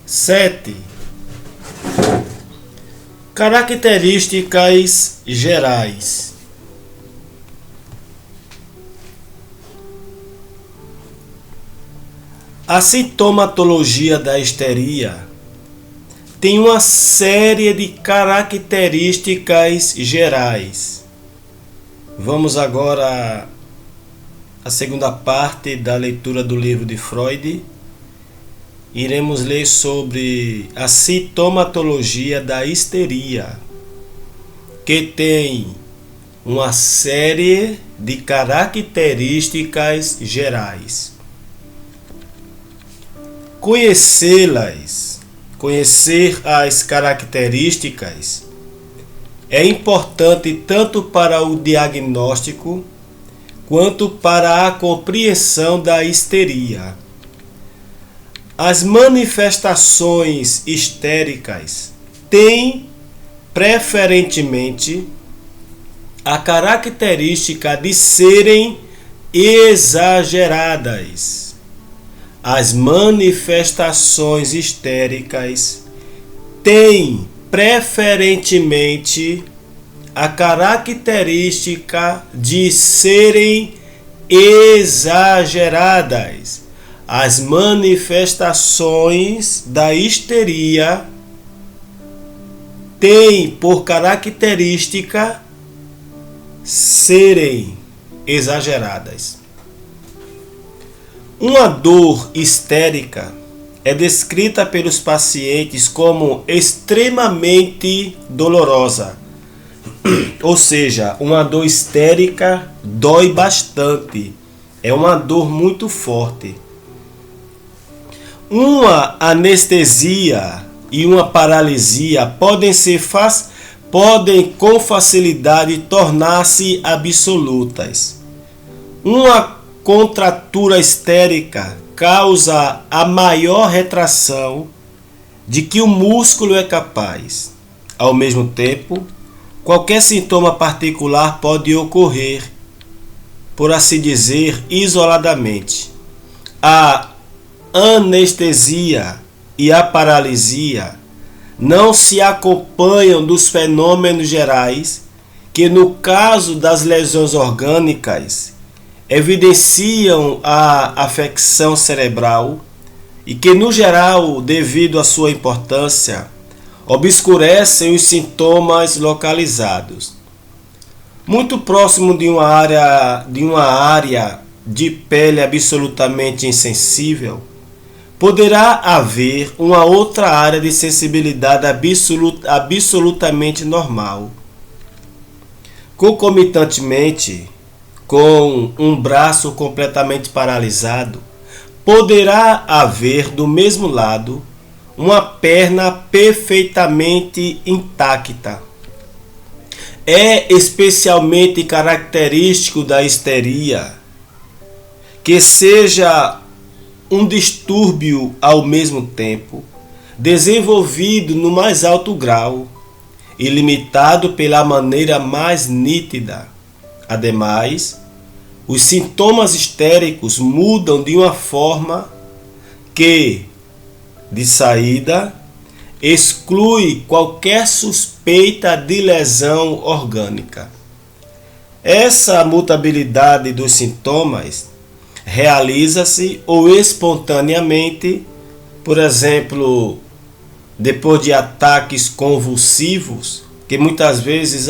7. Características gerais. A sintomatologia da histeria tem uma série de características gerais. Vamos agora à segunda parte da leitura do livro de Freud. Iremos ler sobre a sintomatologia da histeria, que tem uma série de características gerais. Conhecer as características é importante tanto para o diagnóstico quanto para a compreensão da histeria. As manifestações histéricas têm preferentemente a característica de serem exageradas. As manifestações histéricas têm preferentemente a característica de serem exageradas. As manifestações da histeria têm por característica serem exageradas. Uma dor histérica é descrita pelos pacientes como extremamente dolorosa. Ou seja, uma dor histérica dói bastante. É uma dor muito forte. Uma anestesia e uma paralisia podem com facilidade tornar-se absolutas. Uma contratura histérica causa a maior retração de que o músculo é capaz. Ao mesmo tempo, qualquer sintoma particular pode ocorrer, por assim dizer, isoladamente. A anestesia e a paralisia não se acompanham dos fenômenos gerais que, no caso das lesões orgânicas, evidenciam a afecção cerebral e que, no geral, devido à sua importância, obscurecem os sintomas localizados. Muito próximo de uma área de pele absolutamente insensível, poderá haver uma outra área de sensibilidade absolutamente normal. Concomitantemente, com um braço completamente paralisado, poderá haver do mesmo lado uma perna perfeitamente intacta. É especialmente característico da histeria que seja um distúrbio ao mesmo tempo, desenvolvido no mais alto grau e limitado pela maneira mais nítida. Ademais, os sintomas histéricos mudam de uma forma que, de saída, exclui qualquer suspeita de lesão orgânica. Essa mutabilidade dos sintomas realiza-se ou espontaneamente, por exemplo, depois de ataques convulsivos, que muitas vezes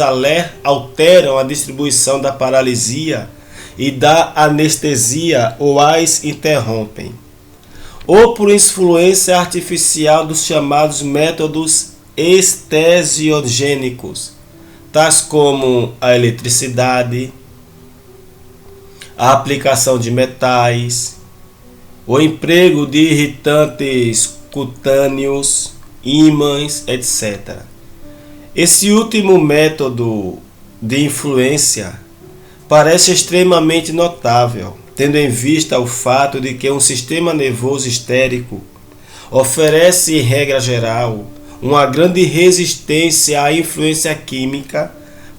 alteram a distribuição da paralisia e da anestesia ou as interrompem, ou por influência artificial dos chamados métodos estesiogênicos, tais como a eletricidade, a aplicação de metais, o emprego de irritantes cutâneos, ímãs, etc. Esse último método de influência parece extremamente notável, tendo em vista o fato de que um sistema nervoso histérico oferece, em regra geral, uma grande resistência à influência química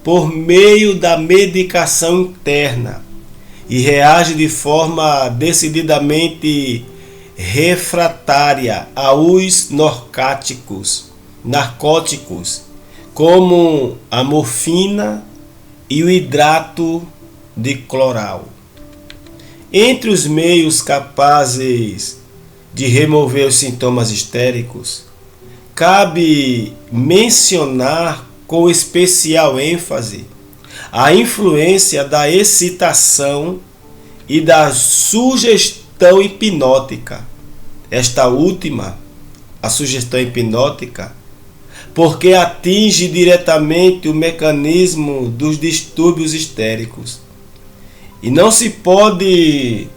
por meio da medicação interna e reage de forma decididamente refratária aos narcóticos, como a morfina e o hidrato de cloral. Entre os meios capazes de remover os sintomas histéricos, cabe mencionar com especial ênfase a influência da excitação e da sugestão hipnótica. Esta última, a sugestão hipnótica, porque atinge diretamente o mecanismo dos distúrbios histéricos. E não se pode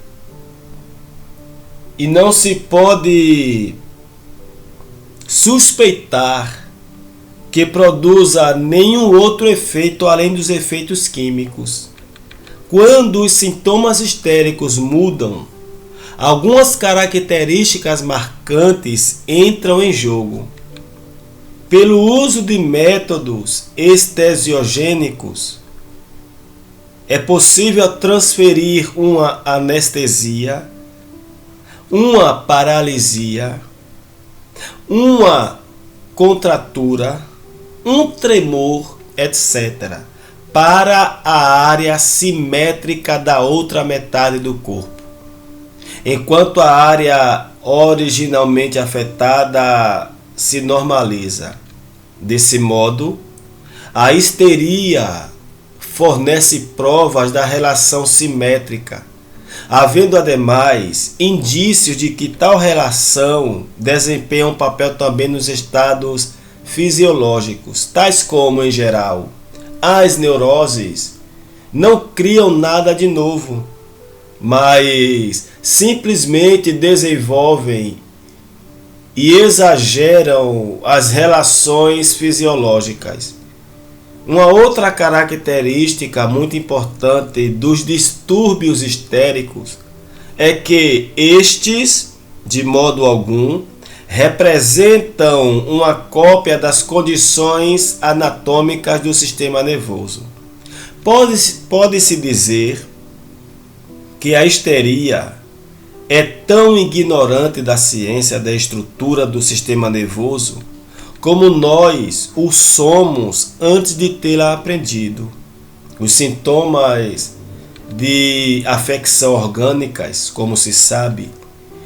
suspeitar que produza nenhum outro efeito além dos efeitos químicos. Quando os sintomas histéricos mudam, algumas características marcantes entram em jogo. Pelo uso de métodos anestesiogênicos, é possível transferir uma anestesia, uma paralisia, uma contratura, um tremor, etc., para a área simétrica da outra metade do corpo, enquanto a área originalmente afetada se normaliza. Desse modo, a histeria fornece provas da relação simétrica, havendo ademais indícios de que tal relação desempenha um papel também nos estados fisiológicos, tais como, em geral, as neuroses não criam nada de novo, mas simplesmente desenvolvem e exageram as relações fisiológicas. Uma outra característica muito importante dos distúrbios histéricos é que estes, de modo algum, representam uma cópia das condições anatômicas do sistema nervoso. Pode-se dizer que a histeria é tão ignorante da ciência da estrutura do sistema nervoso como nós o somos antes de tê-la aprendido. Os sintomas de afecção orgânicas, como se sabe,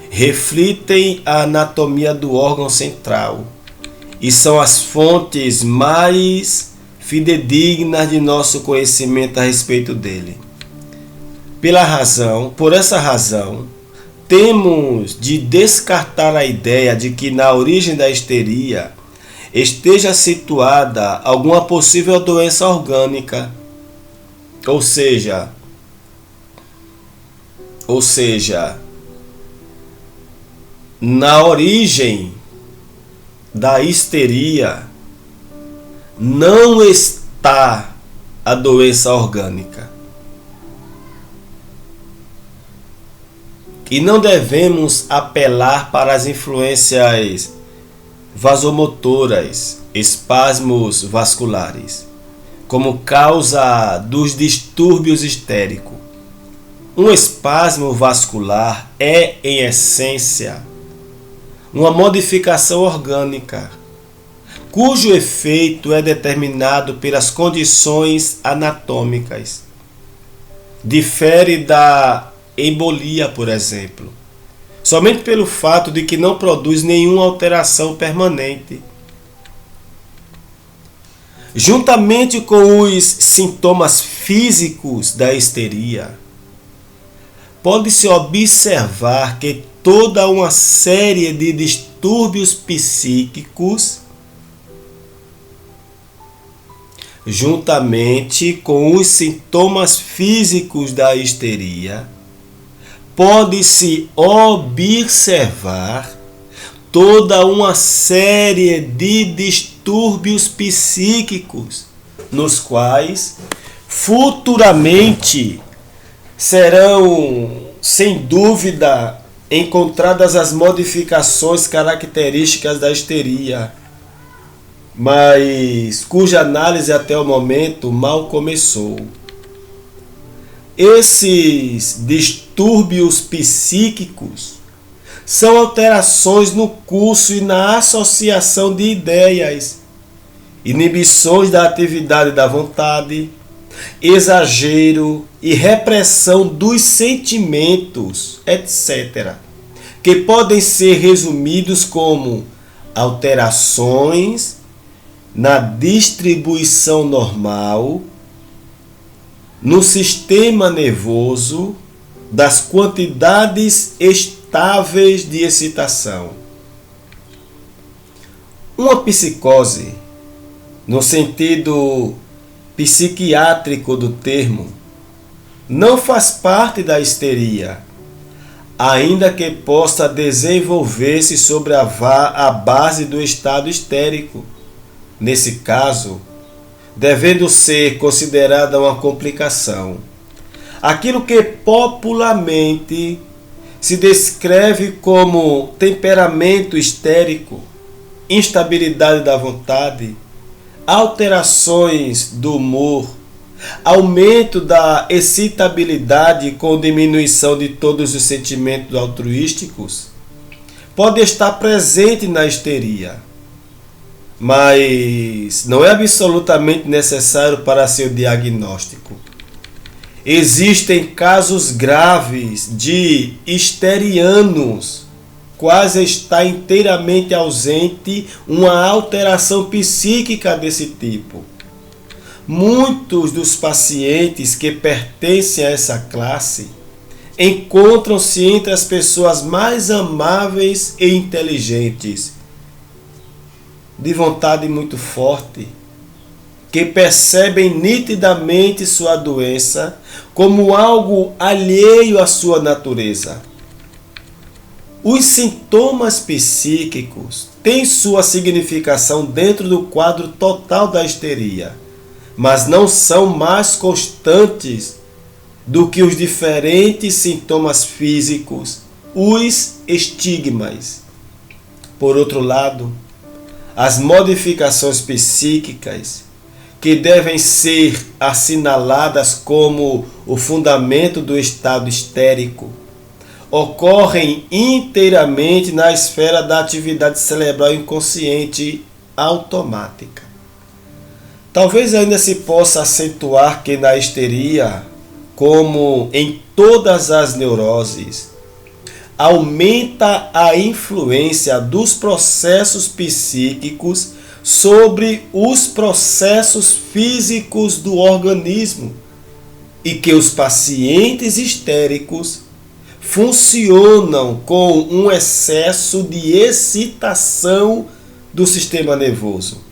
refletem a anatomia do órgão central e são as fontes mais fidedignas de nosso conhecimento a respeito dele. Por essa razão, temos de descartar a ideia de que na origem da histeria esteja situada alguma possível doença orgânica, ou seja, na origem da histeria não está a doença orgânica. E não devemos apelar para as influências vasomotoras, espasmos vasculares, como causa dos distúrbios histéricos. Um espasmo vascular é, em essência, uma modificação orgânica, cujo efeito é determinado pelas condições anatômicas. Difere da embolia, por exemplo, somente pelo fato de que não produz nenhuma alteração permanente. Juntamente com os sintomas físicos da histeria, pode-se observar que toda uma série de distúrbios psíquicos, juntamente com os sintomas físicos da histeria, pode-se observar toda uma série de distúrbios psíquicos, nos quais futuramente serão, sem dúvida, encontradas as modificações características da histeria, mas cuja análise até o momento mal começou. Esses distúrbios psíquicos São alterações no curso e na associação de ideias, inibições da atividade da vontade, exagero e repressão dos sentimentos, etc., que podem ser resumidos como alterações na distribuição normal, no sistema nervoso, das quantidades estáveis de excitação. Uma psicose, no sentido psiquiátrico do termo, não faz parte da histeria, ainda que possa desenvolver-se sobre a base do estado histérico. Nesse caso, devendo ser considerada uma complicação. Aquilo que popularmente se descreve como temperamento histérico, instabilidade da vontade, alterações do humor, aumento da excitabilidade com diminuição de todos os sentimentos altruísticos, pode estar presente na histeria, mas não é absolutamente necessário para seu diagnóstico. Existem casos graves de histerianos, quase está inteiramente ausente uma alteração psíquica desse tipo. Muitos dos pacientes que pertencem a essa classe encontram-se entre as pessoas mais amáveis e inteligentes, de vontade muito forte, que percebem nitidamente sua doença como algo alheio à sua natureza. Os sintomas psíquicos têm sua significação dentro do quadro total da histeria, mas não são mais constantes do que os diferentes sintomas físicos, os estigmas. Por outro lado, as modificações psíquicas, que devem ser assinaladas como o fundamento do estado histérico, ocorrem inteiramente na esfera da atividade cerebral inconsciente automática. Talvez ainda se possa acentuar que na histeria, como em todas as neuroses, aumenta a influência dos processos psíquicos sobre os processos físicos do organismo e que os pacientes histéricos funcionam com um excesso de excitação do sistema nervoso.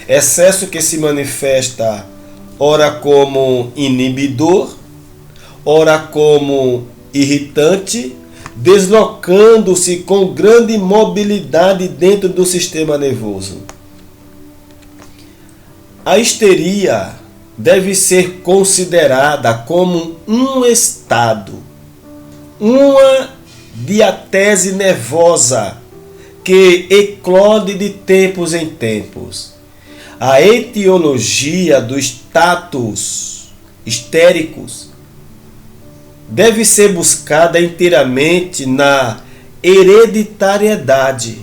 Excesso que se manifesta ora como inibidor, ora como irritante, deslocando-se com grande mobilidade dentro do sistema nervoso. A histeria deve ser considerada como um estado, uma diatese nervosa que eclode de tempos em tempos. A etiologia dos status histéricos deve ser buscada inteiramente na hereditariedade.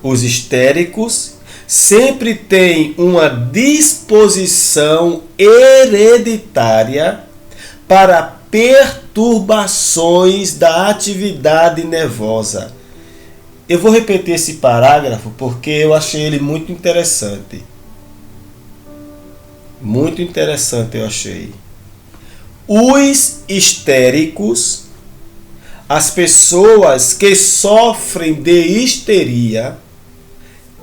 Os histéricos sempre têm uma disposição hereditária para perturbações da atividade nervosa. Eu vou repetir esse parágrafo porque eu achei ele muito interessante. Muito interessante eu achei. Os histéricos, as pessoas que sofrem de histeria,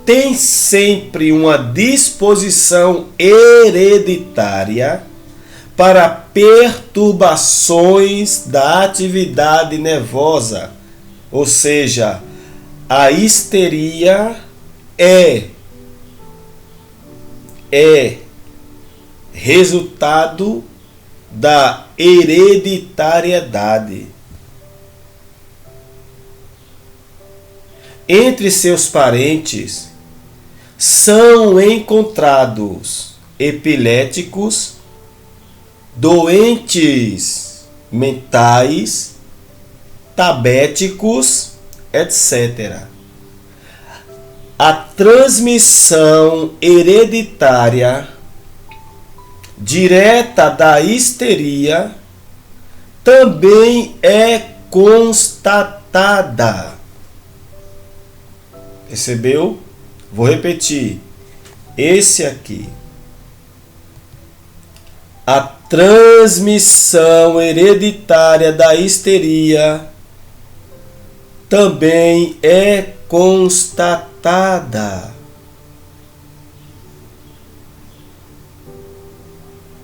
têm sempre uma disposição hereditária para perturbações da atividade nervosa. Ou seja, a histeria é resultado da hereditariedade. Entre seus parentes são encontrados epiléticos, doentes mentais, analfabéticos, etc. A transmissão hereditária direta da histeria também é constatada. Percebeu? Vou repetir. Esse aqui. A transmissão hereditária da histeria também é constatada.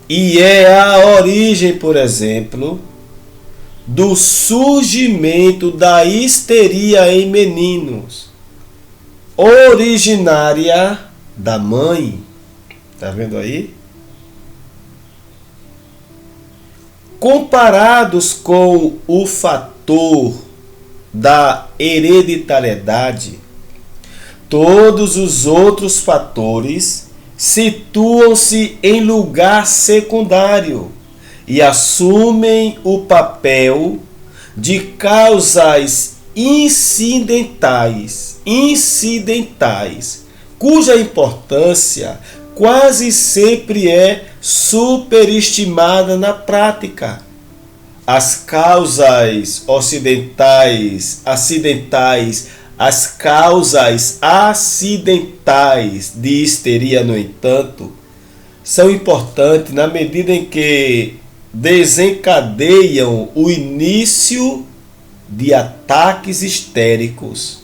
E é a origem, por exemplo, do surgimento da histeria em meninos, originária da mãe. Tá vendo aí? Comparados com o fator da hereditariedade, todos os outros fatores situam-se em lugar secundário e assumem o papel de causas incidentais, cuja importância quase sempre é superestimada na prática. As causas acidentais, as causas acidentais de histeria, no entanto, são importantes na medida em que desencadeiam o início de ataques histéricos,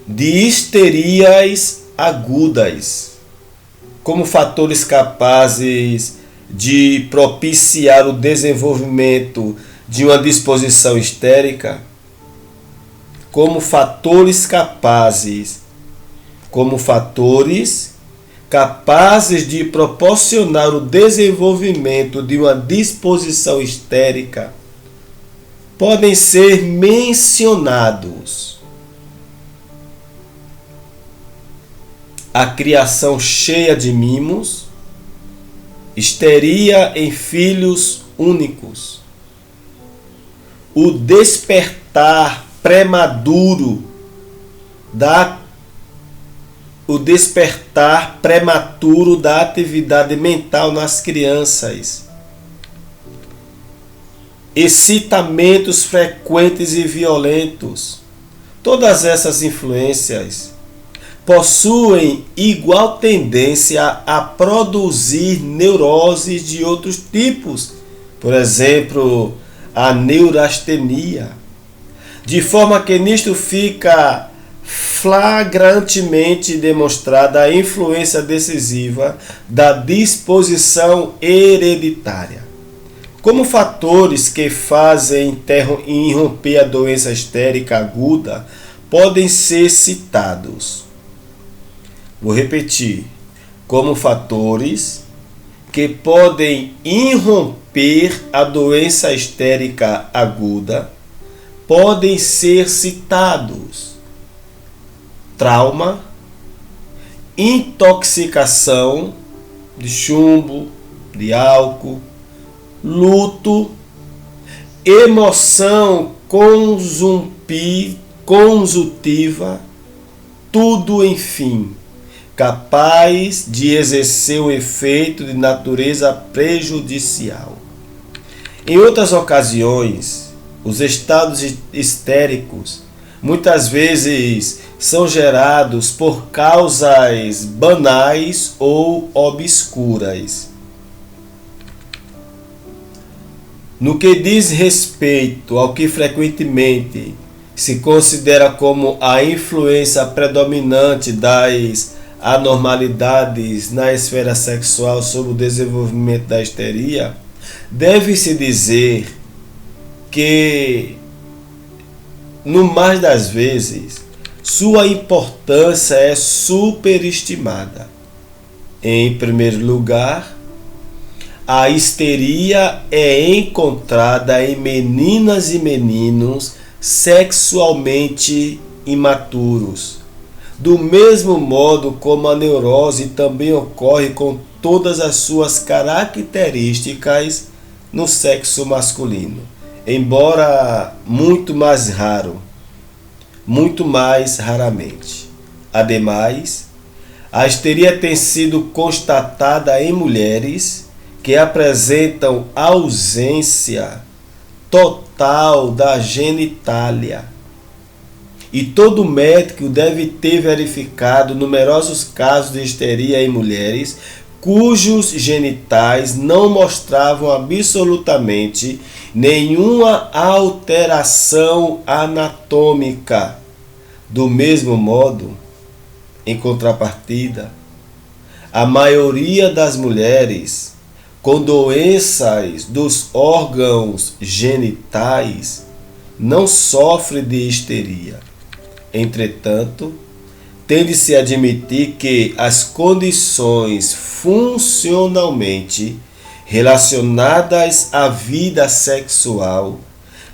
de histerias agudas, como fatores capazes de propiciar o desenvolvimento de uma disposição histérica, como fatores capazes de proporcionar o desenvolvimento de uma disposição histérica, podem ser mencionados a criação cheia de mimos, histeria em filhos únicos, o despertar prematuro da atividade mental nas crianças, excitamentos frequentes e violentos. Todas essas influências possuem igual tendência a produzir neuroses de outros tipos, por exemplo, a neurastenia, de forma que nisto fica flagrantemente demonstrada a influência decisiva da disposição hereditária. Como fatores que fazem irromper a doença histérica aguda podem ser citados. Vou repetir. Como fatores que podem irromper a doença histérica aguda podem ser citados: trauma, intoxicação de chumbo, de álcool, luto, emoção consultiva, tudo, enfim, capaz de exercer um efeito de natureza prejudicial. Em outras ocasiões, os estados histéricos muitas vezes são gerados por causas banais ou obscuras. No que diz respeito ao que frequentemente se considera como a influência predominante das anormalidades na esfera sexual sobre o desenvolvimento da histeria, deve-se dizer que, no mais das vezes, sua importância é superestimada. Em primeiro lugar, a histeria é encontrada em meninas e meninos sexualmente imaturos, do mesmo modo como a neurose também ocorre com todas as suas características no sexo masculino. embora muito mais raro, muito mais raramente. Ademais, a histeria tem sido constatada em mulheres que apresentam ausência total da genitália. E todo médico deve ter verificado numerosos casos de histeria em mulheres cujos genitais não mostravam absolutamente nenhuma alteração anatômica. Do mesmo modo, em contrapartida, a maioria das mulheres com doenças dos órgãos genitais não sofre de histeria. Entretanto, tende-se a admitir que as condições funcionalmente relacionadas à vida sexual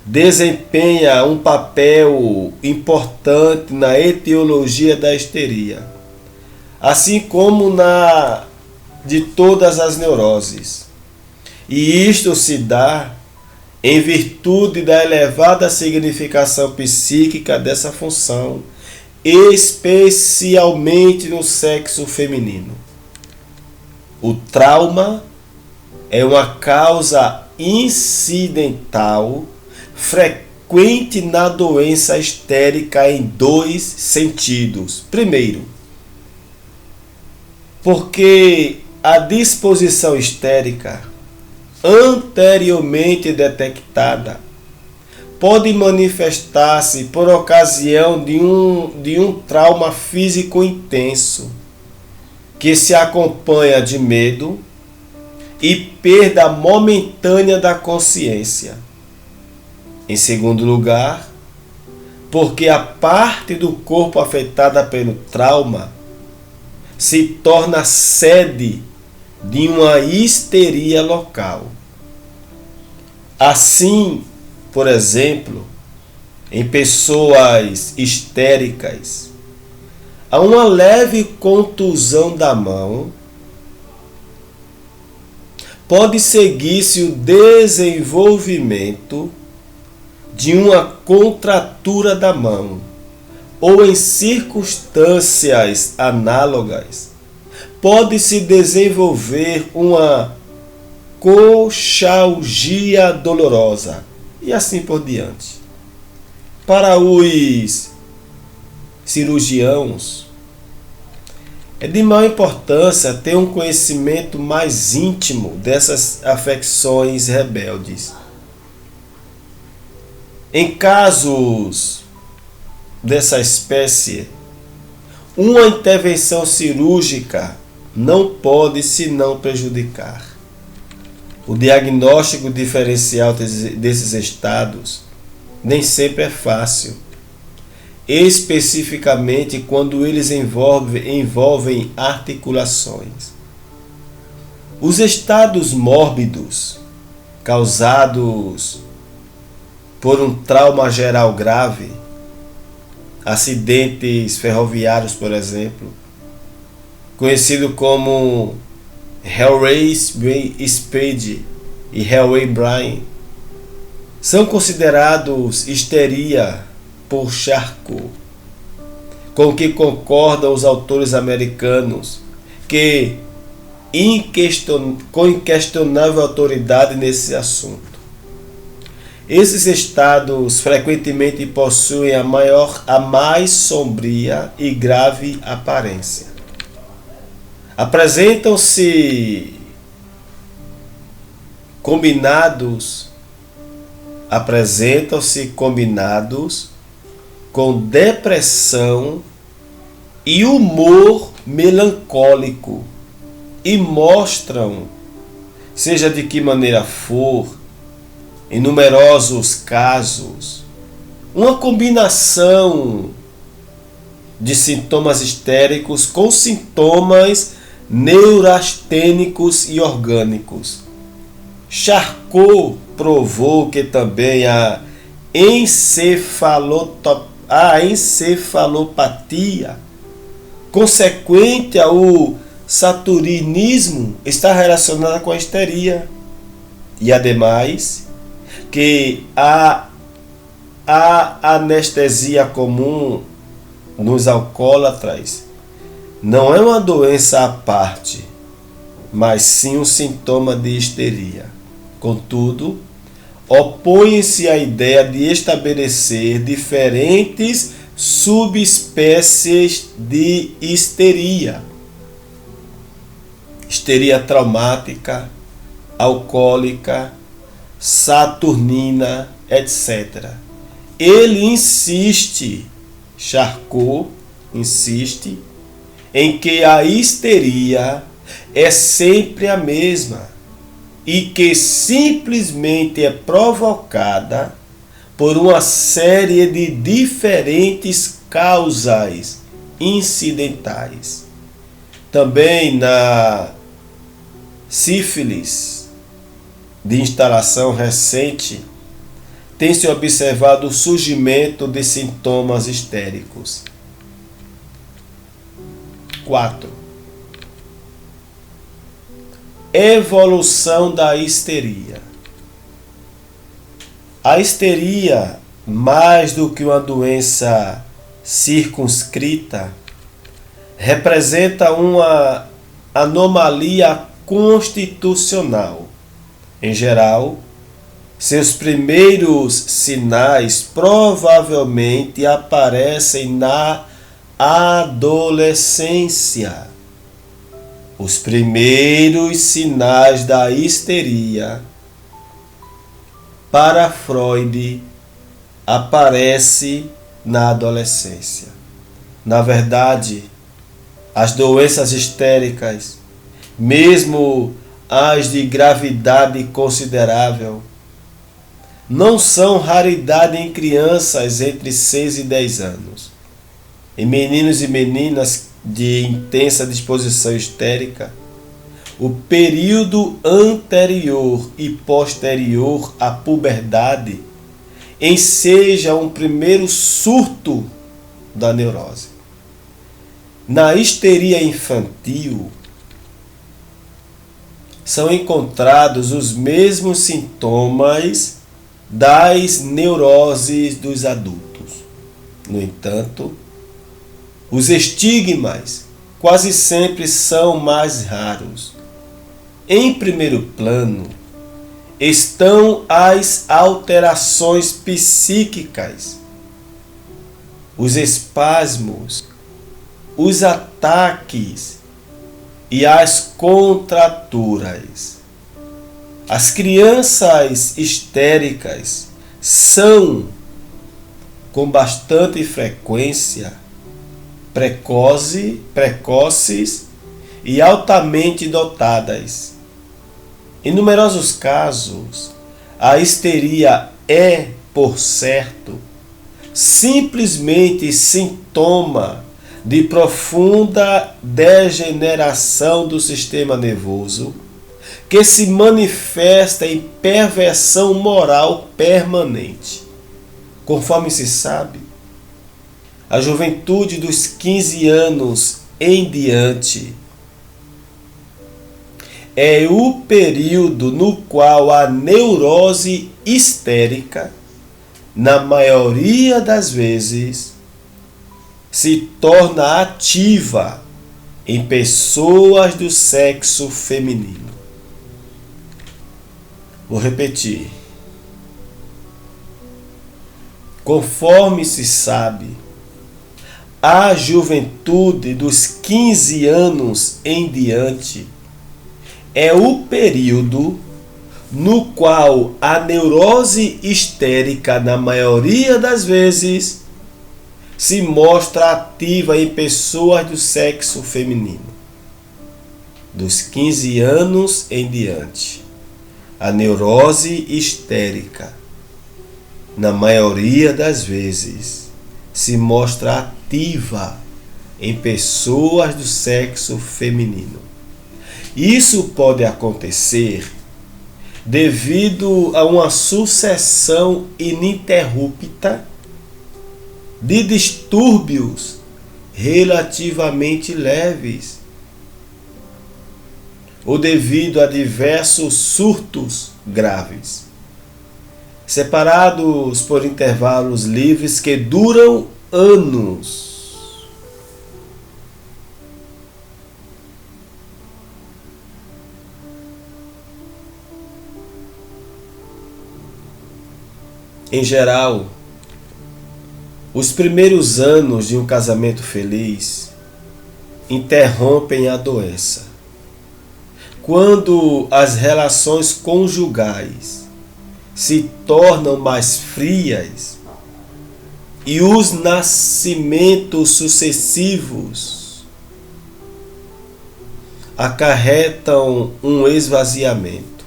desempenham um papel importante na etiologia da histeria, assim como na de todas as neuroses. E isto se dá em virtude da elevada significação psíquica dessa função, especialmente no sexo feminino. O trauma é uma causa incidental frequente na doença histérica em dois sentidos. Primeiro, porque a disposição histérica anteriormente detectada pode manifestar-se por ocasião de um trauma físico intenso, que se acompanha de medo e perda momentânea da consciência. Em segundo lugar, porque a parte do corpo afetada pelo trauma se torna sede de uma histeria local. Assim, por exemplo, em pessoas histéricas, há uma leve contusão da mão, pode seguir-se o desenvolvimento de uma contratura da mão, ou em circunstâncias análogas, pode-se desenvolver uma coxalgia dolorosa, e assim por diante. Para os cirurgiãos, é de maior importância ter um conhecimento mais íntimo dessas afecções rebeldes. Em casos dessa espécie, uma intervenção cirúrgica não pode senão prejudicar. O diagnóstico diferencial desses estados nem sempre é fácil, especificamente quando eles envolvem articulações. Os estados mórbidos causados por um trauma geral grave, acidentes ferroviários, por exemplo, conhecido como Hellray Spade e Hellray Brian, são considerados histeria por Charcot, com que concordam os autores americanos que com inquestionável autoridade nesse assunto. Esses estados frequentemente possuem a mais sombria e grave aparência. Apresentam-se combinados com depressão e humor melancólico e mostram, seja de que maneira for, em numerosos casos, uma combinação de sintomas histéricos com sintomas neurastênicos e orgânicos. Charcot provou que também a encefalopatia consequente ao saturnismo está relacionada com a histeria. E, ademais, que a anestesia comum nos alcoólatras não é uma doença à parte, mas sim um sintoma de histeria. Contudo, opõe-se à ideia de estabelecer diferentes subespécies de histeria. Histeria traumática, alcoólica, saturnina, etc. Ele insiste, Charcot insiste, em que a histeria é sempre a mesma e que simplesmente é provocada por uma série de diferentes causas incidentais. Também na sífilis de instalação recente, tem-se observado o surgimento de sintomas histéricos. 4. Evolução da histeria. A histeria, mais do que uma doença circunscrita, representa uma anomalia constitucional. Em geral, seus primeiros sinais provavelmente aparecem na adolescência. Os primeiros sinais da histeria, para Freud, aparecem na adolescência. Na verdade, as doenças histéricas, mesmo as de gravidade considerável, não são raridade em crianças entre 6 e 10 anos. Em meninos e meninas de intensa disposição histérica, o período anterior e posterior à puberdade enseja um primeiro surto da neurose. Na histeria infantil, são encontrados os mesmos sintomas das neuroses dos adultos. No entanto, os estigmas quase sempre são mais raros. Em primeiro plano estão as alterações psíquicas, os espasmos, os ataques e as contraturas. As crianças histéricas são, com bastante frequência, precoces e altamente dotadas. Em numerosos casos, a histeria é, por certo, simplesmente sintoma de profunda degeneração do sistema nervoso, que se manifesta em perversão moral permanente. Conforme se sabe, a juventude dos 15 anos em diante é o período no qual a neurose histérica, na maioria das vezes, se torna ativa em pessoas do sexo feminino. Vou repetir. Conforme se sabe, a juventude dos 15 anos em diante é o período no qual a neurose histérica, na maioria das vezes, se mostra ativa em pessoas do sexo feminino. Dos 15 anos em diante, a neurose histérica, na maioria das vezes, se mostra ativa em pessoas do sexo feminino. Isso pode acontecer devido a uma sucessão ininterrupta de distúrbios relativamente leves, ou devido a diversos surtos graves. separados por intervalos livres que duram anos. Em geral, os primeiros anos de um casamento feliz interrompem a doença. Quando as relações conjugais se tornam mais frias e os nascimentos sucessivos acarretam um esvaziamento,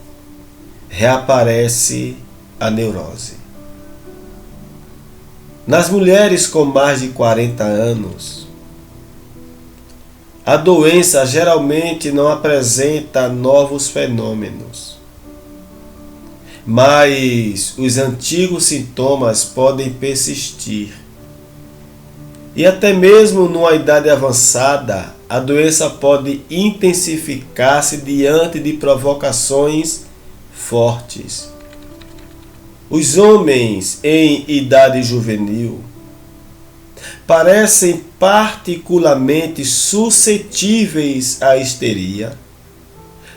reaparece a neurose. Nas mulheres com mais de 40 anos, a doença geralmente não apresenta novos fenômenos, mas os antigos sintomas podem persistir. E até mesmo numa idade avançada, a doença pode intensificar-se diante de provocações fortes. Os homens em idade juvenil parecem particularmente suscetíveis à histeria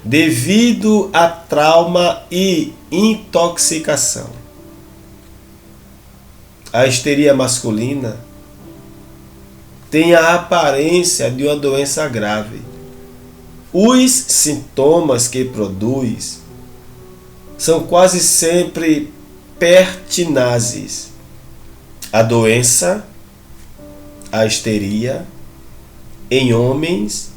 devido a trauma e intoxicação. A histeria masculina tem a aparência de uma doença grave. Os sintomas que produz são quase sempre pertinazes. A doença, a histeria, em homens,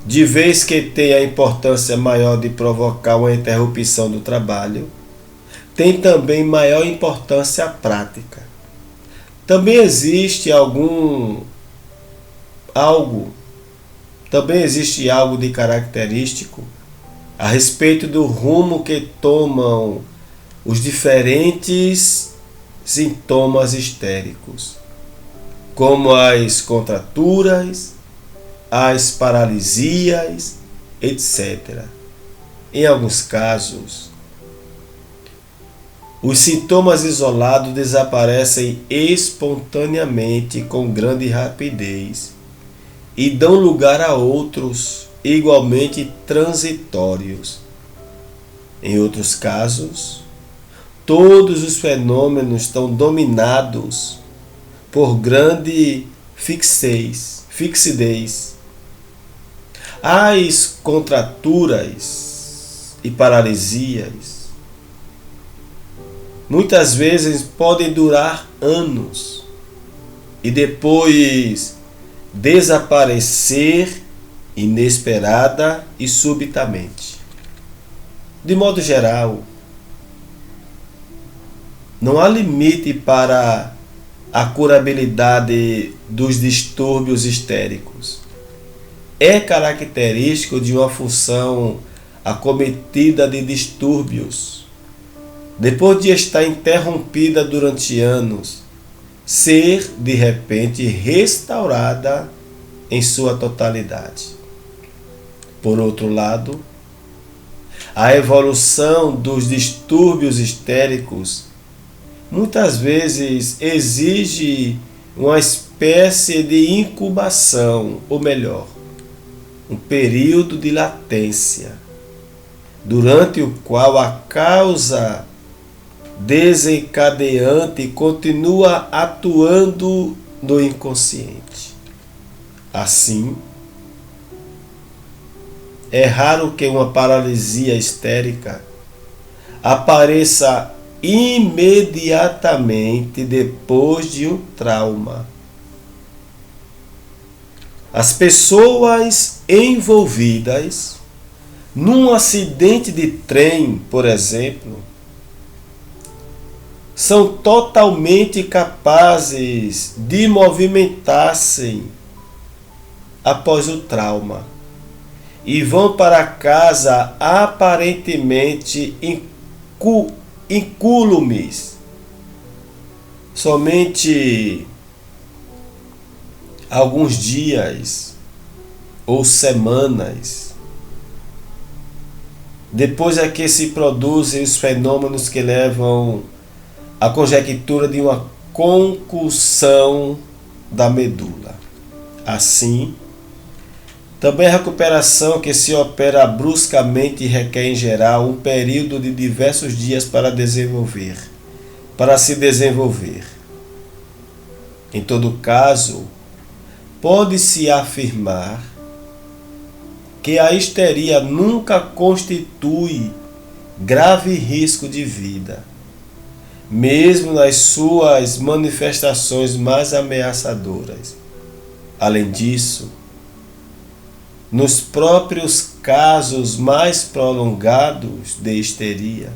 de vez que tem a importância maior de provocar uma interrupção do trabalho, tem também maior importância prática. Também existe algo de característico a respeito do rumo que tomam os diferentes sintomas histéricos, como as contraturas, as paralisias, etc. Em alguns casos, os sintomas isolados desaparecem espontaneamente com grande rapidez e dão lugar a outros igualmente transitórios. Em outros casos, todos os fenômenos estão dominados por grande fixidez. As contraturas e paralisias muitas vezes podem durar anos e depois desaparecer inesperada e subitamente. De modo geral, não há limite para a curabilidade dos distúrbios histéricos. É característico de uma função acometida de distúrbios, depois de estar interrompida durante anos, ser de repente restaurada em sua totalidade. Por outro lado, a evolução dos distúrbios histéricos muitas vezes exige uma espécie de incubação, ou melhor, um período de latência, durante o qual a causa desencadeante continua atuando no inconsciente. Assim, é raro que uma paralisia histérica apareça imediatamente depois de um trauma. As pessoas envolvidas num acidente de trem, por exemplo, são totalmente capazes de movimentar-se após o trauma e vão para casa aparentemente incólumes. Somente alguns dias ou semanas depois é que se produzem os fenômenos que levam a conjectura de uma concussão da medula. Assim, também a recuperação que se opera bruscamente requer em geral um período de diversos dias para se desenvolver. Em todo caso, pode-se afirmar que a histeria nunca constitui grave risco de vida, mesmo nas suas manifestações mais ameaçadoras. Além disso, nos próprios casos mais prolongados de histeria,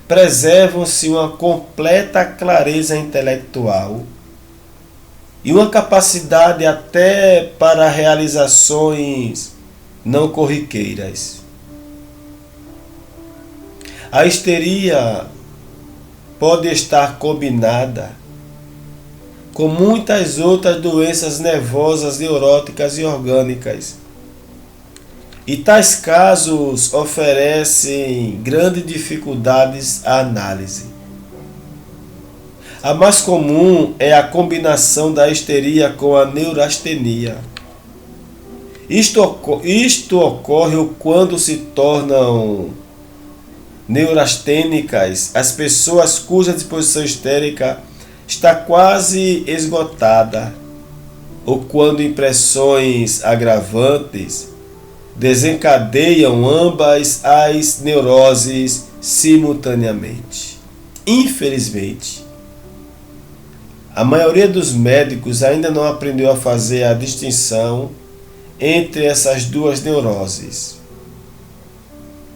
preservam-se uma completa clareza intelectual e uma capacidade até para realizações não corriqueiras. A histeria pode estar combinada com muitas outras doenças nervosas, neuróticas e orgânicas. E tais casos oferecem grandes dificuldades à análise. A mais comum é a combinação da histeria com a neurastenia. Isto ocorre quando se tornam neurastênicas as pessoas cuja disposição histérica está quase esgotada, ou quando impressões agravantes desencadeiam ambas as neuroses simultaneamente. Infelizmente, a maioria dos médicos ainda não aprendeu a fazer a distinção entre essas duas neuroses.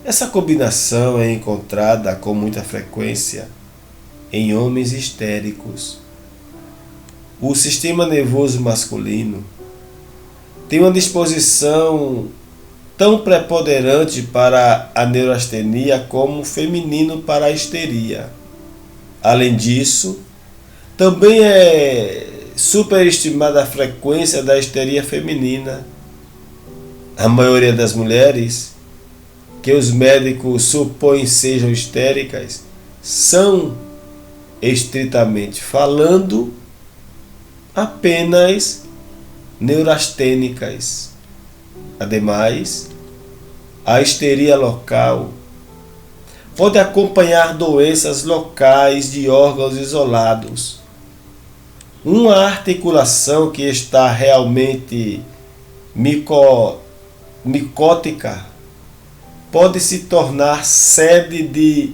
Essa combinação é encontrada com muita frequência em homens histéricos. O sistema nervoso masculino tem uma disposição tão preponderante para a neurastenia como o feminino para a histeria. Além disso, também é superestimada a frequência da histeria feminina. A maioria das mulheres que os médicos supõem sejam histéricas são, estritamente falando, apenas neurastênicas. Ademais, a histeria local pode acompanhar doenças locais de órgãos isolados. Uma articulação que está realmente micótica pode se tornar sede de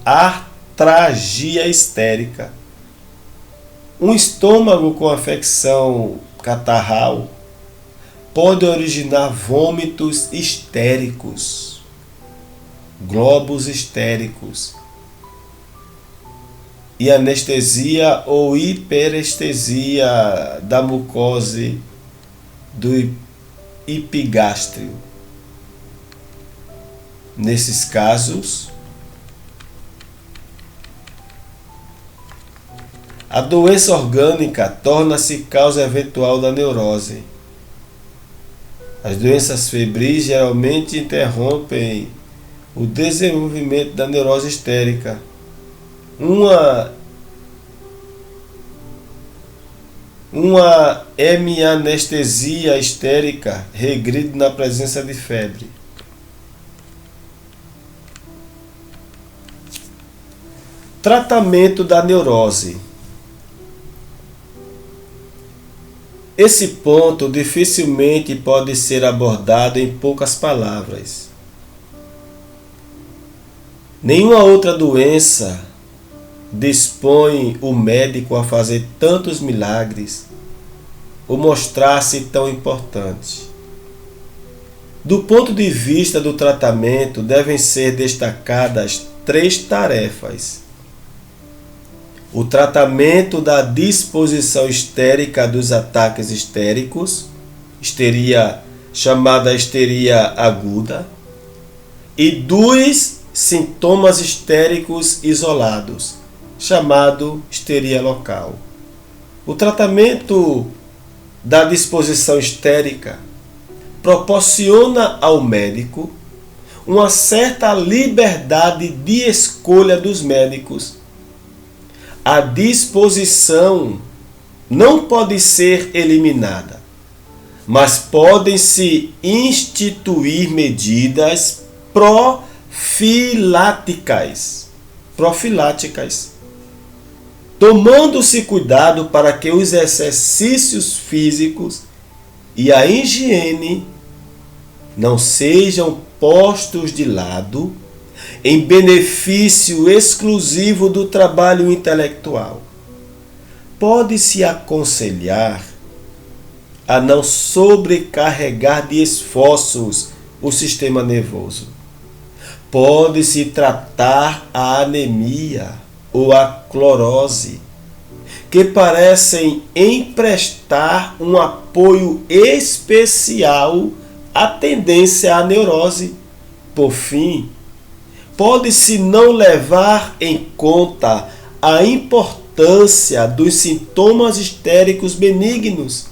artralgia histérica. Um estômago com afecção catarral pode originar vômitos histéricos, globos histéricos e anestesia ou hiperestesia da mucosa do epigástrio. Nesses casos, a doença orgânica torna-se causa eventual da neurose. As doenças febris geralmente interrompem o desenvolvimento da neurose histérica. Uma hemianestesia histérica regride na presença de febre. Tratamento da neurose. Esse ponto dificilmente pode ser abordado em poucas palavras. Nenhuma outra doença dispõe o médico a fazer tantos milagres ou mostrar-se tão importante. Do ponto de vista do tratamento, devem ser destacadas 3 tarefas: o tratamento da disposição histérica dos ataques histéricos, chamada histeria aguda, e dos sintomas histéricos isolados, chamado histeria local. O tratamento da disposição histérica proporciona ao médico uma certa liberdade de escolha dos médicos. A disposição não pode ser eliminada, mas podem-se instituir medidas profiláticas, tomando-se cuidado para que os exercícios físicos e a higiene não sejam postos de lado em benefício exclusivo do trabalho intelectual. Pode-se aconselhar a não sobrecarregar de esforços o sistema nervoso. Pode-se tratar a anemia ou a clorose, que parecem emprestar um apoio especial à tendência à neurose. Por fim, pode-se não levar em conta a importância dos sintomas histéricos benignos.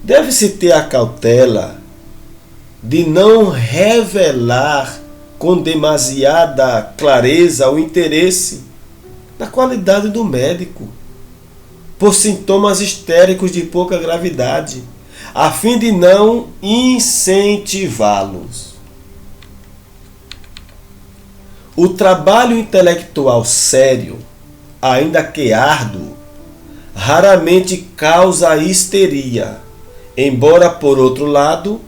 Deve-se ter a cautela de não revelar com demasiada clareza o interesse na qualidade do médico por sintomas histéricos de pouca gravidade, a fim de não incentivá-los. O trabalho intelectual sério, ainda que árduo, raramente causa histeria, embora, por outro lado,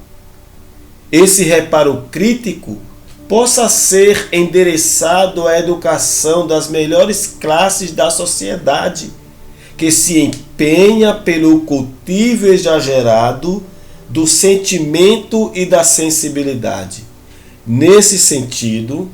esse reparo crítico possa ser endereçado à educação das melhores classes da sociedade, que se empenha pelo cultivo exagerado do sentimento e da sensibilidade. Nesse sentido,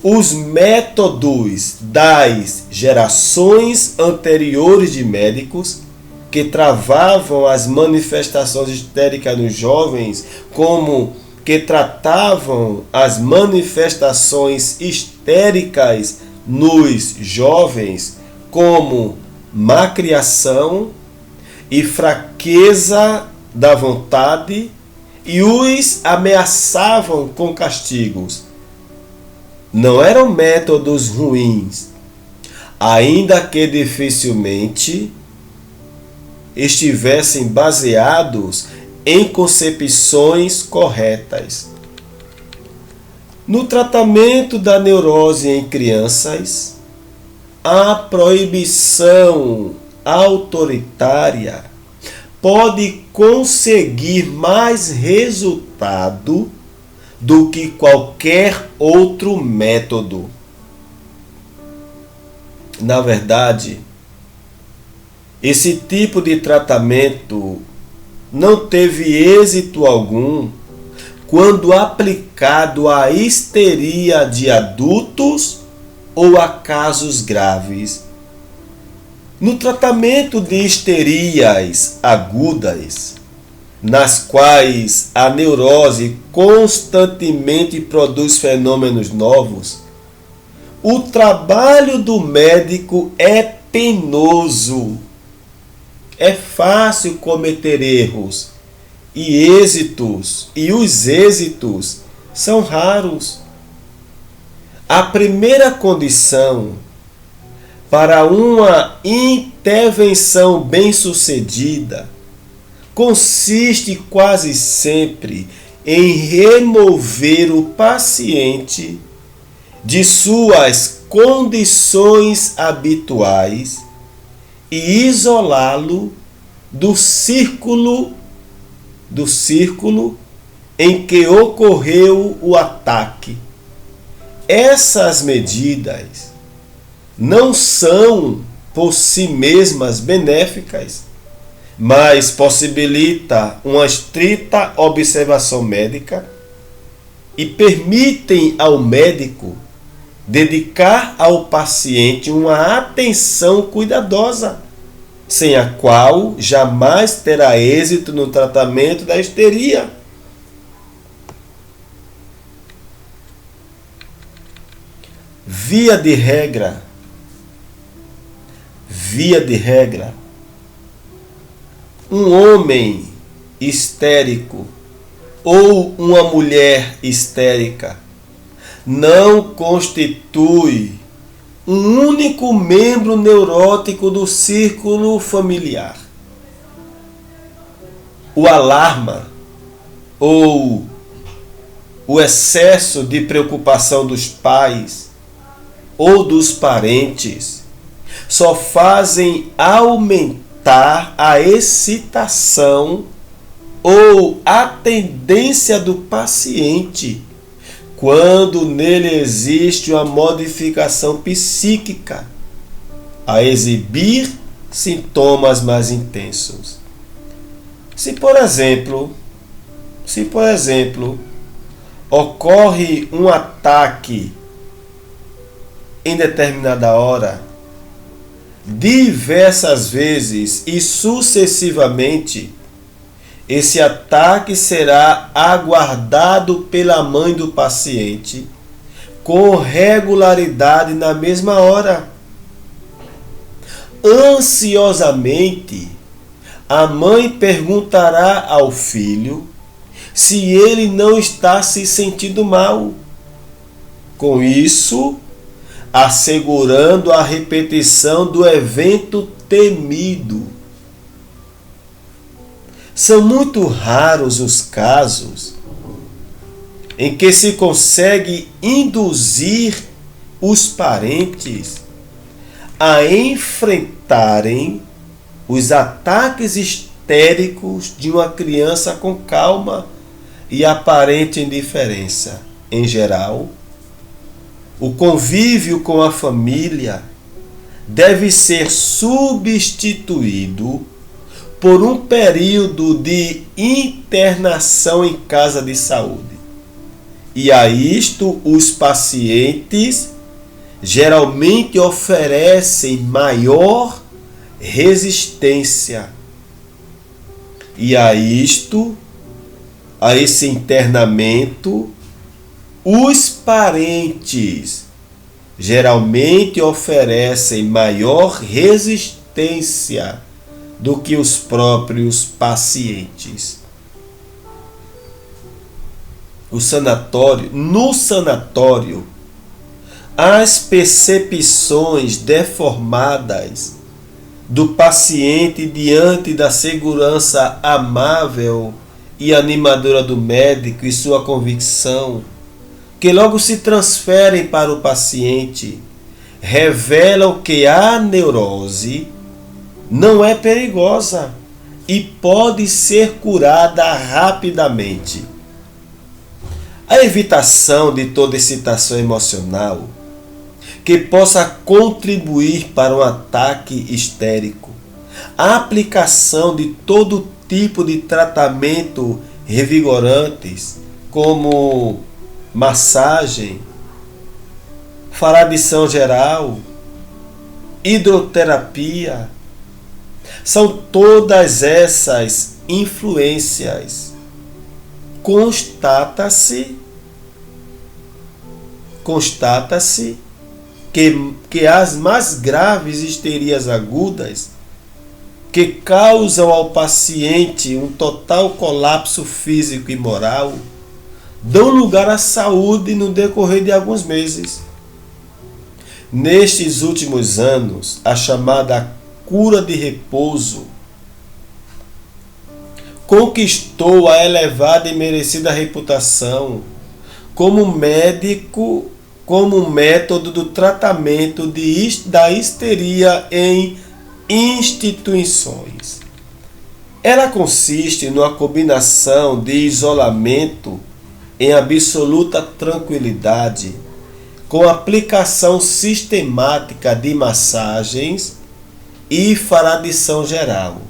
os métodos das gerações anteriores de médicos que travavam as manifestações histéricas nos jovens, como que tratavam as manifestações histéricas nos jovens como má criação e fraqueza da vontade, e os ameaçavam com castigos. Não eram métodos ruins, ainda que dificilmente estivessem baseados em concepções corretas. No tratamento da neurose em crianças, a proibição autoritária pode conseguir mais resultado do que qualquer outro método. Na verdade, esse tipo de tratamento não teve êxito algum quando aplicado à histeria de adultos ou a casos graves. No tratamento de histerias agudas, nas quais a neurose constantemente produz fenômenos novos, o trabalho do médico é penoso. É fácil cometer erros e os êxitos são raros. A primeira condição para uma intervenção bem-sucedida consiste quase sempre em remover o paciente de suas condições habituais e isolá-lo do círculo em que ocorreu o ataque. Essas medidas não são por si mesmas benéficas, mas possibilita uma estrita observação médica e permitem ao médico dedicar ao paciente uma atenção cuidadosa, sem a qual jamais terá êxito no tratamento da histeria. Via de regra, um homem histérico ou uma mulher histérica não constitui um único membro neurótico do círculo familiar. O alarma ou o excesso de preocupação dos pais ou dos parentes só fazem aumentar a excitação ou a tendência do paciente quando nele existe uma modificação psíquica a exibir sintomas mais intensos. Se por exemplo, ocorre um ataque em determinada hora, diversas vezes e sucessivamente, esse ataque será aguardado pela mãe do paciente com regularidade na mesma hora. Ansiosamente, a mãe perguntará ao filho se ele não está se sentindo mal. Com isso, assegurando a repetição do evento temido. São muito raros os casos em que se consegue induzir os parentes a enfrentarem os ataques histéricos de uma criança com calma e aparente indiferença. Em geral, o convívio com a família deve ser substituído por um período de internação em casa de saúde. E a isto os pacientes geralmente oferecem maior resistência. E a esse internamento, os parentes geralmente oferecem maior resistência do que os próprios pacientes. No sanatório, as percepções deformadas do paciente diante da segurança amável e animadora do médico e sua convicção, que logo se transferem para o paciente, revelam que a neurose não é perigosa e pode ser curada rapidamente. A evitação de toda excitação emocional que possa contribuir para um ataque histérico, a aplicação de todo tipo de tratamento revigorantes, como massagem, faradição geral, hidroterapia, são todas essas influências. Constata-se que as mais graves histerias agudas, que causam ao paciente um total colapso físico e moral, dão lugar à saúde no decorrer de alguns meses. Nestes últimos anos, a chamada cura de repouso conquistou a elevada e merecida reputação como método do tratamento da histeria em instituições. Ela consiste numa combinação de isolamento em absoluta tranquilidade, com aplicação sistemática de massagens e faradição geral.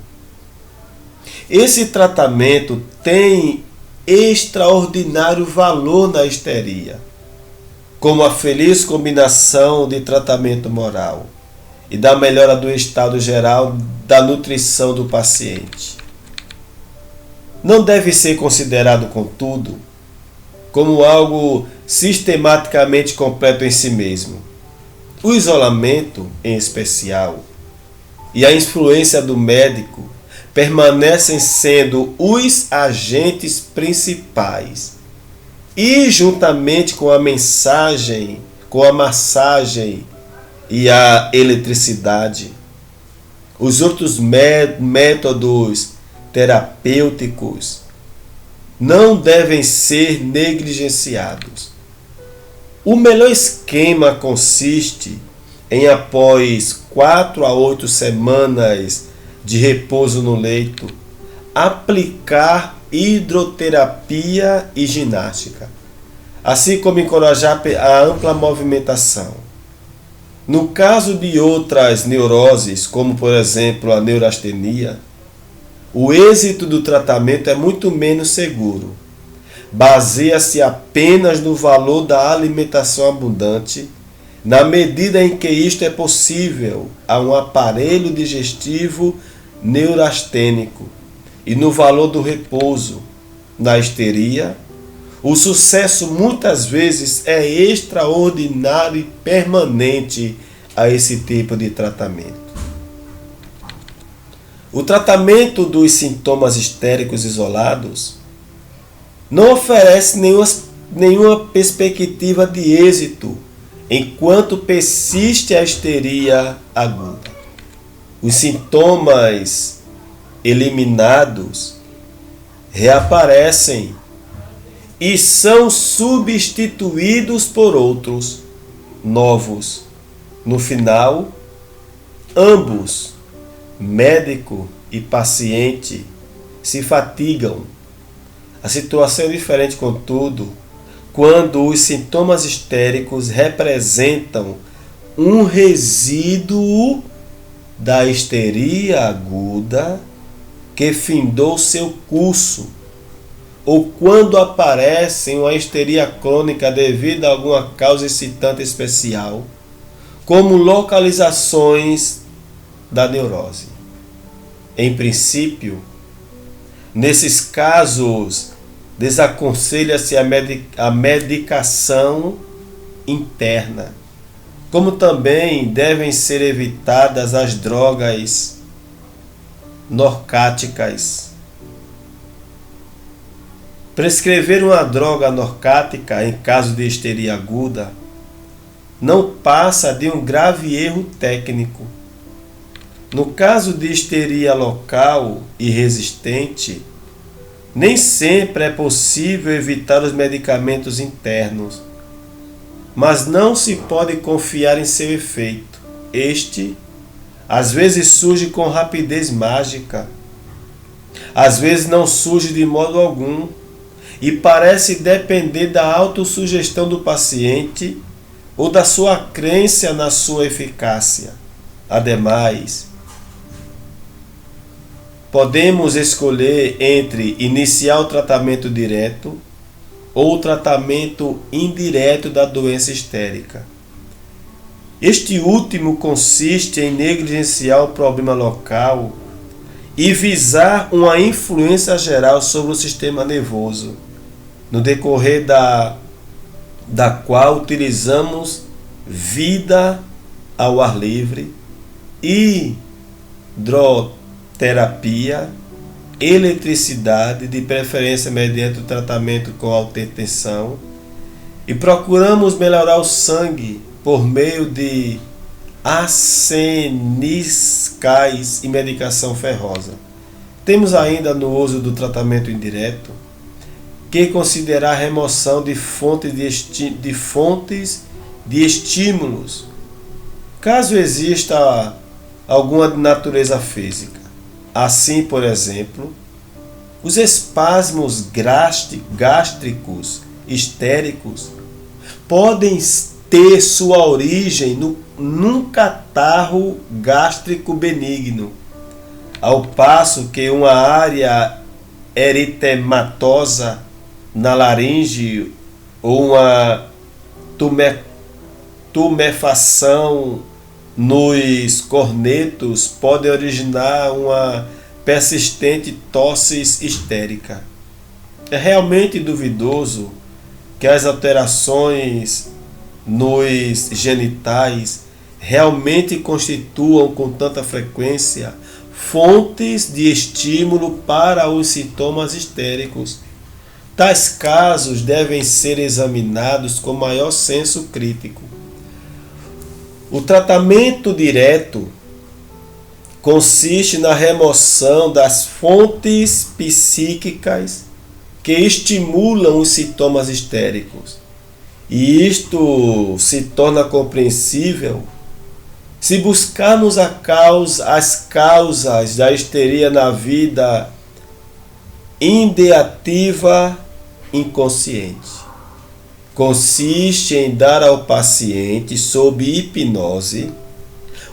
Esse tratamento tem extraordinário valor na histeria, como a feliz combinação de tratamento moral e da melhora do estado geral da nutrição do paciente. Não deve ser considerado, contudo, como algo sistematicamente completo em si mesmo. O isolamento, em especial, e a influência do médico permanecem sendo os agentes principais. E juntamente com a mensagem, com a massagem e a eletricidade, os outros métodos terapêuticos não devem ser negligenciados. O melhor esquema consiste em, após 4 a 8 semanas de repouso no leito, aplicar hidroterapia e ginástica, assim como encorajar a ampla movimentação. No caso de outras neuroses, como por exemplo a neurastenia, o êxito do tratamento é muito menos seguro. Baseia-se apenas no valor da alimentação abundante, na medida em que isto é possível a um aparelho digestivo neurastênico, e no valor do repouso. Na histeria, o sucesso muitas vezes é extraordinário e permanente a esse tipo de tratamento. O tratamento dos sintomas histéricos isolados não oferece nenhuma perspectiva de êxito enquanto persiste a histeria aguda. Os sintomas eliminados reaparecem e são substituídos por outros novos. No final, ambos, médico e paciente, se fatigam. A situação é diferente, contudo, quando os sintomas histéricos representam um resíduo da histeria aguda que findou seu curso, ou quando aparece uma histeria crônica devido a alguma causa excitante especial, como localizações da neurose. Em princípio, nesses casos, desaconselha-se a medicação interna, como também devem ser evitadas as drogas narcóticas. Prescrever uma droga narcótica em caso de histeria aguda não passa de um grave erro técnico. No caso de histeria local e resistente, nem sempre é possível evitar os medicamentos internos, mas não se pode confiar em seu efeito. Este, às vezes, surge com rapidez mágica, às vezes não surge de modo algum e parece depender da autossugestão do paciente ou da sua crença na sua eficácia. Ademais, podemos escolher entre iniciar o tratamento direto ou o tratamento indireto da doença histérica. Este último consiste em negligenciar o problema local e visar uma influência geral sobre o sistema nervoso, no decorrer da qual utilizamos vida ao ar livre, hidroterapia, eletricidade, de preferência mediante o tratamento com alta tensão, e procuramos melhorar o sangue por meio de arsenicais e medicação ferrosa. Temos ainda no uso do tratamento indireto que considerar a remoção de fontes de estímulos, caso exista alguma de natureza física. Assim, por exemplo, os espasmos gástricos histéricos podem ter sua origem num catarro gástrico benigno, ao passo que uma área eritematosa na laringe ou uma tumefação nos cornetos pode originar uma persistente tosse histérica. É realmente duvidoso que as alterações nos genitais realmente constituam com tanta frequência fontes de estímulo para os sintomas histéricos. Tais casos devem ser examinados com maior senso crítico. O tratamento direto consiste na remoção das fontes psíquicas que estimulam os sintomas histéricos. E isto se torna compreensível se buscarmos as causas da histeria na vida ideativa inconsciente. Consiste em dar ao paciente, sob hipnose,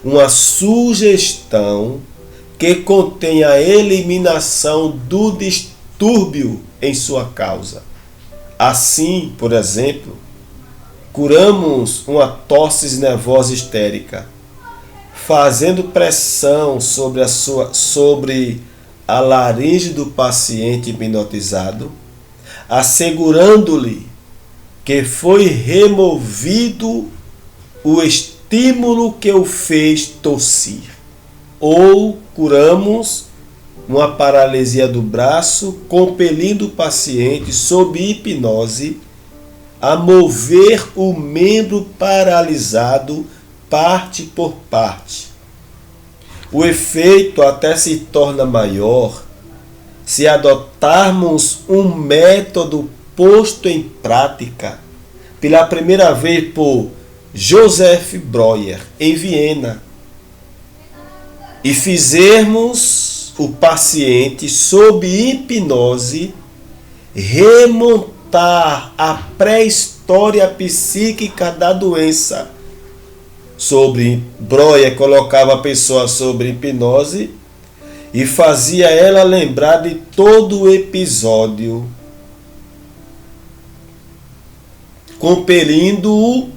uma sugestão que contém a eliminação do distúrbio em sua causa. Assim, por exemplo, curamos uma tosse nervosa histérica, fazendo pressão sobre a laringe do paciente hipnotizado, assegurando-lhe que foi removido o estímulo que o fez tossir. Ou curamos uma paralisia do braço, compelindo o paciente, sob hipnose, a mover o membro paralisado parte por parte. O efeito até se torna maior se adotarmos um método posto em prática pela primeira vez por Joseph Breuer, em Viena, e fizermos o paciente, sob hipnose, remontar a pré-história psíquica da doença. Breuer colocava a pessoa sobre hipnose e fazia ela lembrar de todo o episódio, compelindo-o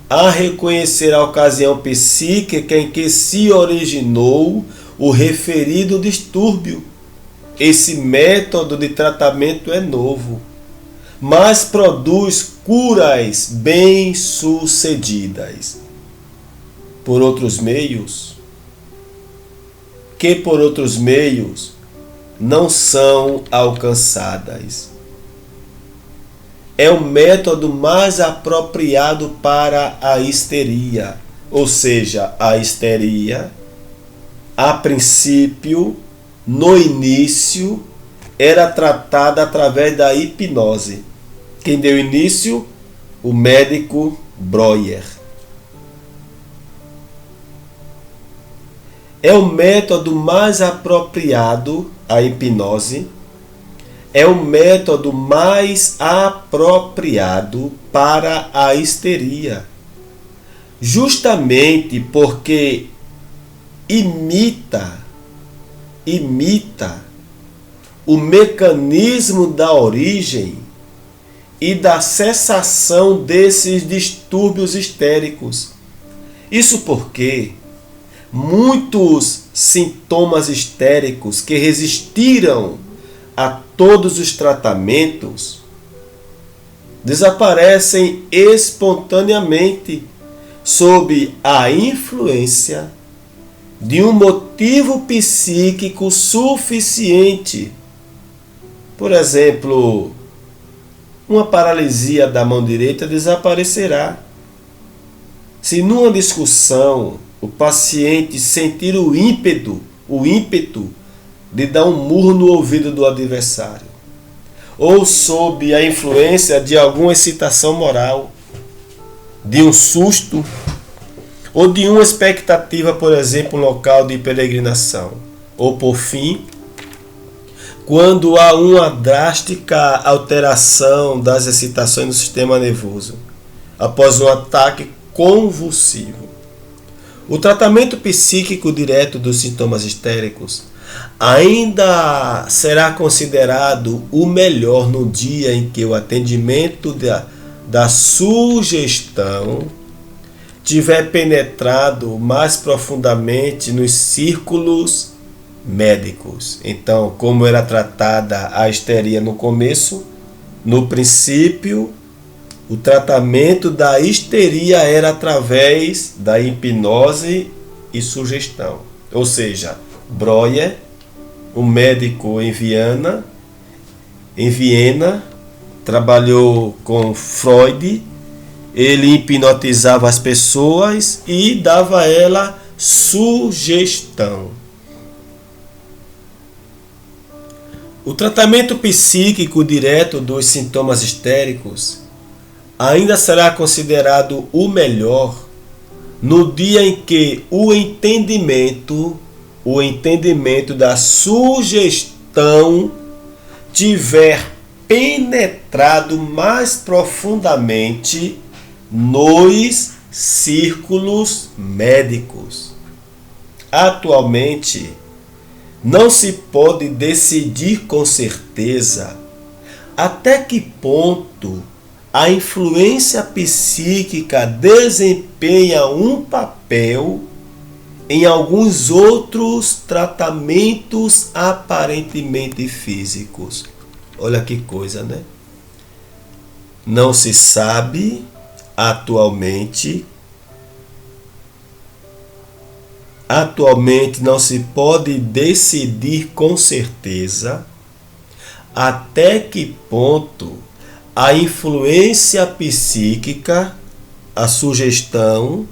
a reconhecer a ocasião psíquica em que se originou o referido distúrbio. Esse método de tratamento é novo, mas produz curas bem-sucedidas. Por outros meios não são alcançadas. É o método mais apropriado para a histeria, ou seja, a histeria, a princípio, no início, era tratada através da hipnose. Quem deu início? O médico Breuer. É o método mais apropriado, a hipnose, é o método mais apropriado para a histeria, justamente porque imita o mecanismo da origem e da cessação desses distúrbios histéricos. Isso porque muitos sintomas histéricos que resistiram a todos os tratamentos desaparecem espontaneamente sob a influência de um motivo psíquico suficiente. Por exemplo, uma paralisia da mão direita desaparecerá se numa discussão o paciente sentir o ímpeto de dar um murro no ouvido do adversário, ou sob a influência de alguma excitação moral, de um susto, ou de uma expectativa, por exemplo, um local de peregrinação, ou por fim, quando há uma drástica alteração das excitações do sistema nervoso, após um ataque convulsivo. O tratamento psíquico direto dos sintomas histéricos ainda será considerado o melhor no dia em que o atendimento da sugestão tiver penetrado mais profundamente nos círculos médicos. Então, como era tratada a histeria no começo, no princípio, O tratamento da histeria era através da hipnose e sugestão. Ou seja, Breuer, um médico em Viena, trabalhou com Freud. Ele hipnotizava as pessoas e dava a ela sugestão. O tratamento psíquico direto dos sintomas histéricos ainda será considerado o melhor no dia em que o entendimento da sugestão tiver penetrado mais profundamente nos círculos médicos. Atualmente, não se pode decidir com certeza até que ponto a influência psíquica desempenha um papel em alguns outros tratamentos aparentemente físicos. Olha que coisa, né? Não se sabe atualmente não se pode decidir com certeza até que ponto a influência psíquica, a sugestão,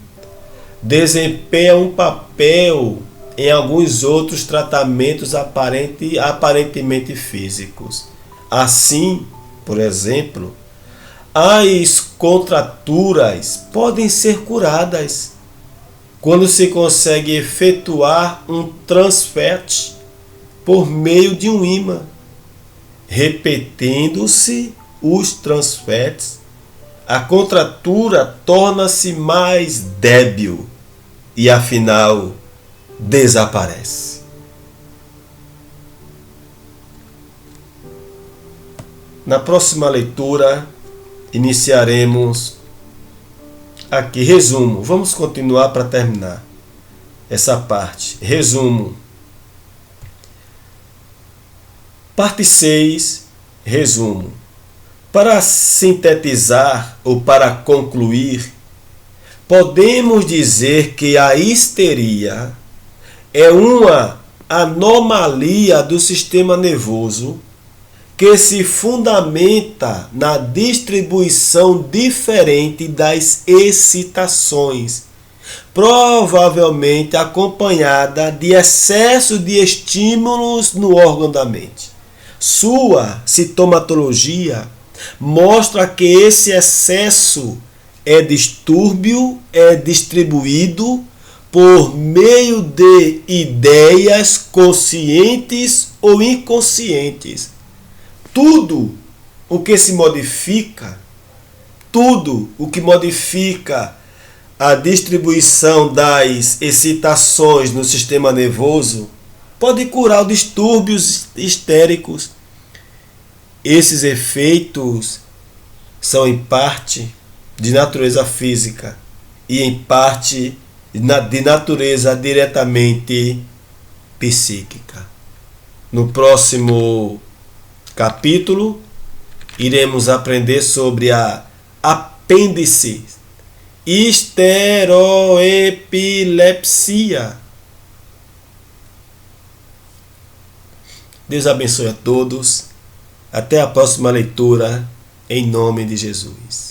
desempenha um papel em alguns outros tratamentos aparentemente físicos. Assim, por exemplo, as contraturas podem ser curadas quando se consegue efetuar um transfert por meio de um ímã. Repetindo-se os transferts, a contratura torna-se mais débil e, afinal, desaparece. Na próxima leitura, iniciaremos aqui, resumo. Vamos continuar para terminar essa parte. Resumo. Parte 6, resumo. Para sintetizar ou para concluir, podemos dizer que a histeria é uma anomalia do sistema nervoso que se fundamenta na distribuição diferente das excitações, provavelmente acompanhada de excesso de estímulos no órgão da mente. Sua sintomatologia mostra que esse excesso é distribuído por meio de ideias conscientes ou inconscientes. Tudo o que modifica a distribuição das excitações no sistema nervoso pode curar os distúrbios histéricos. Esses efeitos são em parte de natureza física e em parte de natureza diretamente psíquica. No próximo capítulo, iremos aprender sobre a apêndice histeroepilepsia. Deus abençoe a todos. Até a próxima leitura, em nome de Jesus.